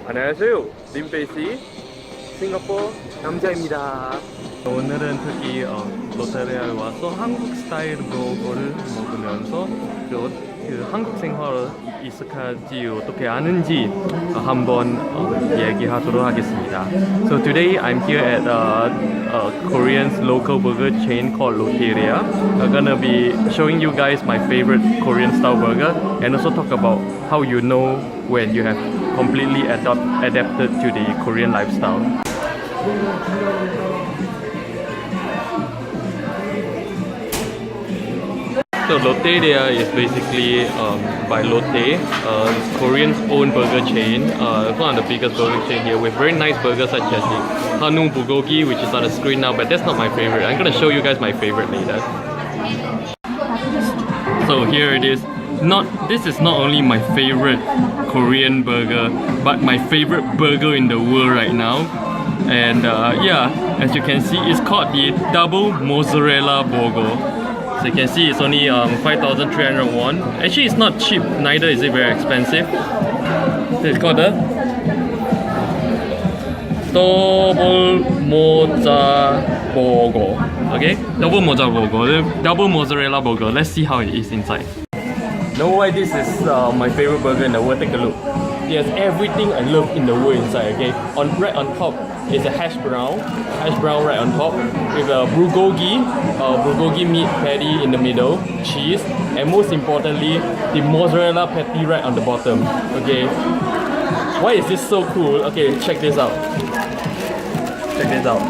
안녕하세요. 림페이 씨, 싱가포르 남자입니다. 오늘은 특히 로테리아에 와서 한국 스타일 버거를 먹으면서 그 한국 생활을 익숙한지 어떻게 아는지 한번 얘기하도록 하겠습니다. So today I'm here at a Korean local burger chain called Lotteria. I'm gonna be showing you guys my favorite Korean style burger and also talk about how you know when you have completely adapted to the Korean lifestyle. So Lotteria is basically by Lotte, Korean's own burger chain. It's one of the biggest burger chain here with very nice burgers such as the Hanung Bulgogi, which is on the screen now, but that's not my favorite. I'm gonna show you guys my favorite later. So here it is. This is not only my favorite Korean burger, but my favorite burger in the world right now. And yeah, as you can see, it's called the Double Mozzarella Burger. So you can see it's only 5,300 won. Actually, it's not cheap, neither is it very expensive. So it's called the Double Mozzarella Burger. Okay, Double Mozzarella Burger, Double Mozzarella Burger. Let's see how it is inside. Know why this is my favorite burger in the world? Take a look. It has everything I love in the world inside. Okay, right on top is a hash brown right on top with a bulgogi meat patty in the middle, cheese, and most importantly the mozzarella patty right on the bottom. Okay, why is this so cool? Okay, check this out. Check this out.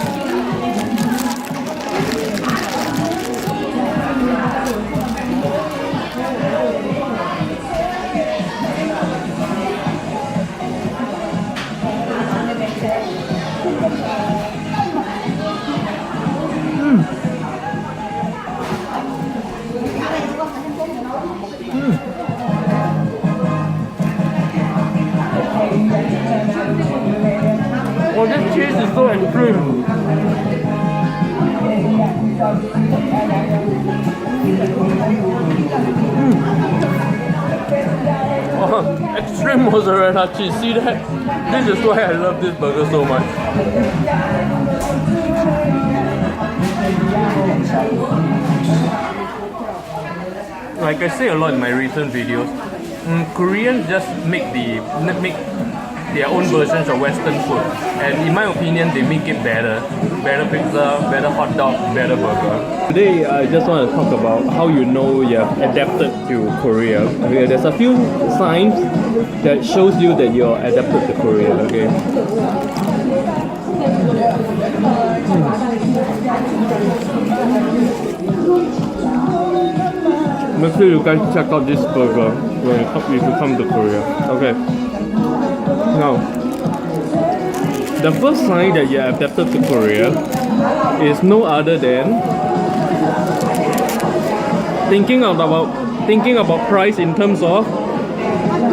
Oh, this cheese is so extreme. Oh, extreme mozzarella cheese. See that? This is why I love this burger so much. Like I say a lot in my recent videos, Koreans just make their own versions of Western food, and in my opinion, they make it better. Better pizza, better hot dog, better burger. Today, I just want to talk about how you know you have adapted to Korea. Okay, there's a few signs that shows you that you're adapted to Korea. Okay. Make sure you guys check out this burger if you come to Korea. Okay. Now, the first sign that you have adapted to Korea is no other than thinking about price in terms of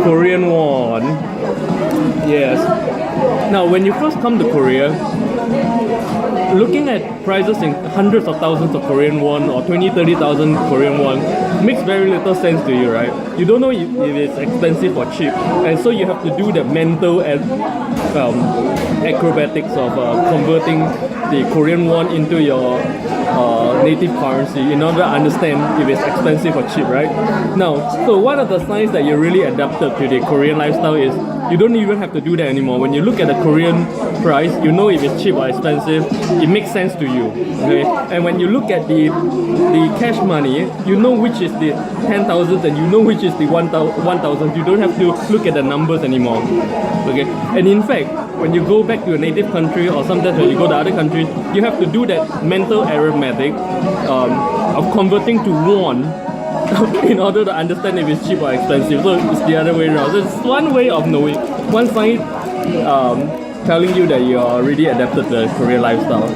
Korean won. Yes. Now, when you first come to Korea, looking at prices in hundreds of thousands of Korean won or 20,000-30,000 Korean won makes very little sense to you, right? You don't know if it's expensive or cheap, and so you have to do the mental and acrobatics of converting the Korean won into your native currency in order to understand if it's expensive or cheap, right? Now, so one of the signs that you really adapted to the Korean lifestyle is you don't even have to do that anymore. When you look at the Korean price, you know if it's cheap or expensive. It makes sense to you, okay? And when you look at the cash money, you know which is the 10,000 and you know which is the 1,000. You don't have to look at the numbers anymore, okay? And in fact, when you go back to your native country or sometimes when you go to other countries, you have to do that mental arithmetic of converting to won in order to understand if it's cheap or expensive. So it's the other way around. So it's one way of knowing, one sign telling you that you are already adapted to the Korean lifestyle.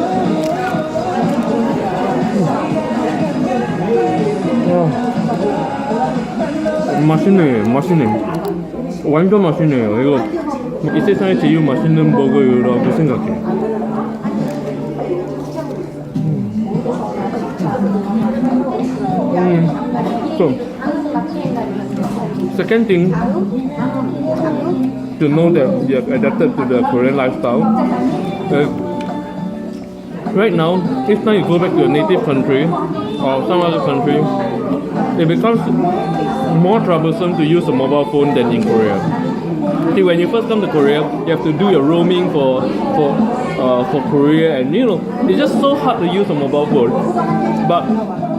맛있네. 완전 맛있네요. 이거 이 세상에 제일 맛있는 버거라고 생각해. So, second thing, to know that you have adapted to the Korean lifestyle. Right now, each time you go back to your native country or some other country, it becomes more troublesome to use a mobile phone than in Korea. See, when you first come to Korea, you have to do your roaming for Korea, and it's just so hard to use a mobile phone. But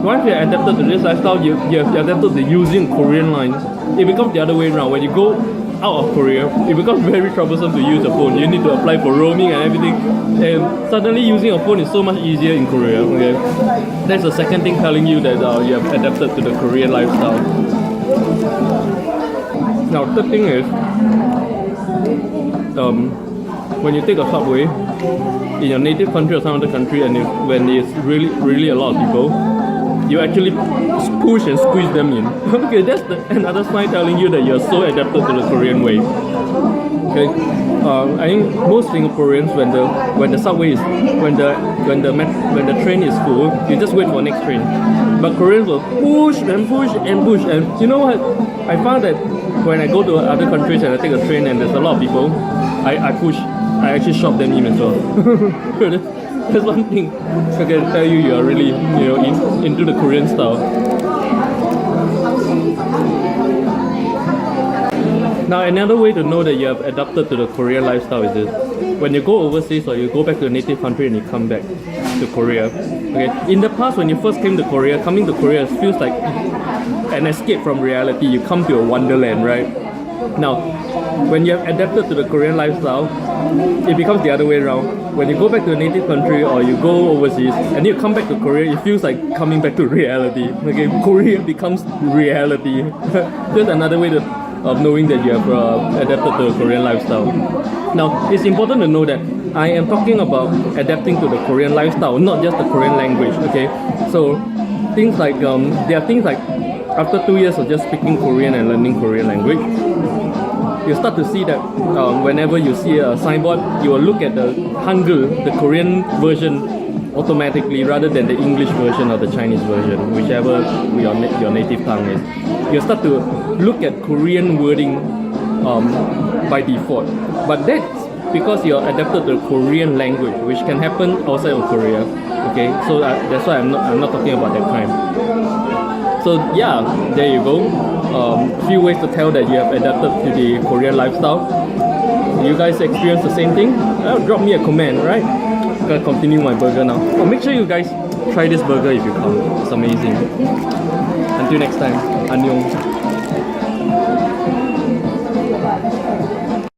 once you adapted to this lifestyle, you have adapted to using Korean lines. It becomes the other way around. When you go out of Korea, it becomes very troublesome to use a phone. You need to apply for roaming and everything. And suddenly using a phone is so much easier in Korea. Okay, that's the second thing telling you that you have adapted to the Korean lifestyle. Now, third thing is, when you take a subway in your native country or some other country, and when it's really a lot of people, you actually push and squeeze them in. Okay, that's another sign telling you that you're so adapted to the Korean way. Okay, I think most Singaporeans, when the subway is when the train is full, you just wait for next train. But Koreans will push and push and push, and you know what? I found that when I go to other countries and I take a train and there's a lot of people, I push. I actually shove them in as well. That's one thing I can tell you. You are really into the Korean style. Now, another way to know that you have adapted to the Korean lifestyle is this: when you go overseas or you go back to your native country and you come back to Korea. Okay, in the past when you first came to Korea, coming to Korea feels like an escape from reality. You come to a wonderland, right? Now, when you have adapted to the Korean lifestyle, it becomes the other way around. When you go back to your native country or you go overseas and you come back to Korea, it feels like coming back to reality. Okay, Korea becomes reality. Just another way of knowing that you have adapted to the Korean lifestyle. Now, it's important to know that I am talking about adapting to the Korean lifestyle, not just the Korean language. Okay, so things like there are things like after 2 years of just speaking Korean and learning Korean language, you start to see that whenever you see a signboard, you will look at the Hangul, the Korean version, automatically rather than the English version or the Chinese version, whichever your native tongue is. You start to look at Korean wording by default. But that's because you're adapted to the Korean language, which can happen outside of Korea. Okay, so that's why I'm not talking about that time. So yeah, there you go. Few ways to tell that you have adapted to the Korean lifestyle. You guys experience the same thing? Drop me a comment, right? I'm gonna continue my burger now. Oh, make sure you guys try this burger if you come. It's amazing. Until next time, annyeong.